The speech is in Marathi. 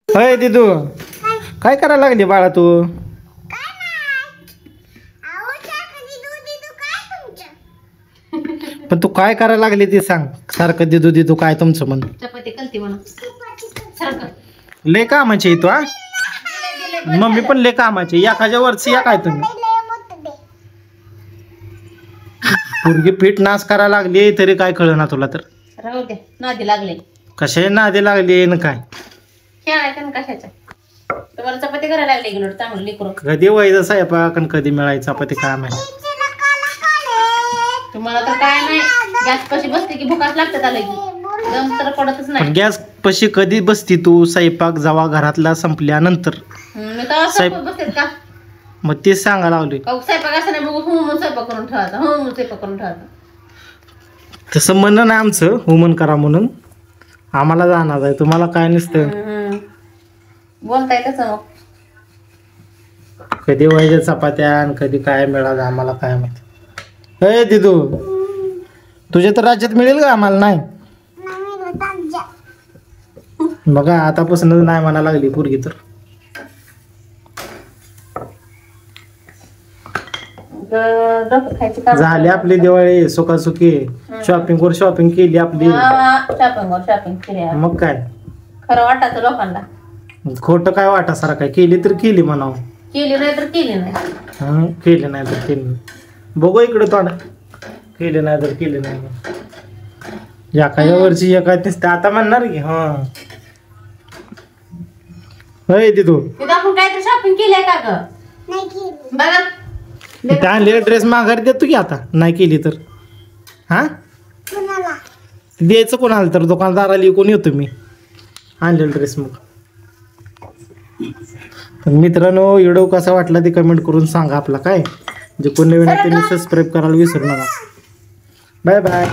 अय दिदू, काय करायला लागली बाळा तू? पण तू काय करायला लागली ते सांग. सारखं दिदू दिदू काय तुमचं म्हण? चपाती कलती म्हणून लय कामाची तू. हा मम्मी पण लय कामाची. एखाद्या वरची या काय तुम्ही पोरगी पीठ नाश करायला लागली तरी काय कळना तुला तर. राहू दे, नादी लागले. कशा नादी लागली ना काय? खेळायचं ना कशाच्या? तुम्हाला चपाती करायला लागले गेलो चांगलं लेकरू. कधी व्हायचं स्वयंपाक आणि कधी मिळायचं चपाती काय माहिती. तुम्हाला तर काय नाही, गॅस कशी बसते की भुकाच लागतात आलं की दम तर पडतच नाही. गॅस पशी कधी बसती तू? स्वयंपाक जेव्हा घरातला संपल्यानंतर. मी तर बसते का? मग तेच सांगा लागले. स्वयंपाक असं नाही बघू म्हणून स्वयंपाक करून ठेवायचा, म्हणून स्वयंपाक करून ठेवायचा. तसं म्हणणं नाही आमचं हुमन करा म्हणून. आम्हाला जाणार आहे, तुम्हाला काय नसतं. बोलताय कसं मग? कधी व्हायच्या चपात्या आणि कधी काय मिळालं आम्हाला काय माहिती. अय दिदू, तुझ्या तर राज्यात मिळेल का? आम्हाला नाही. बघा आतापासूनच नाही म्हणा लागली पोरगी तर. झाली आपली दिवाळी सुखासुखी. शॉपिंग वर शॉपिंग केली आपली. शॉपिंग केली. मग काय खरं वाटायचं लोकांना. खोटं काय वाटा सारा काय. केली तर केली म्हणावं. केली नाही तर केली नाही. केली नाही तर केली नाही. बघू इकडे तोंड. केली नाही तर केली नाही. एखाद्या वर्षी एका दिसतं आता म्हणणार की हा. होय दिदू, आपण काहीतरी शॉपिंग केली का ग? बघा इथं आणलेला ड्रेस माघारी देतो की आता नाही केली तर. हा द्यायचं कोणाला तर? दुकानदाराला कोण येतो मी आणलेला ड्रेस. मग तर मित्रांनो, व्हिडिओ कसा वाटला ते कमेंट करून सांगा आपला. काय जे कोण नवीन आहे त्यांनी सबस्क्राईब करायला विसरू नका. Bye bye.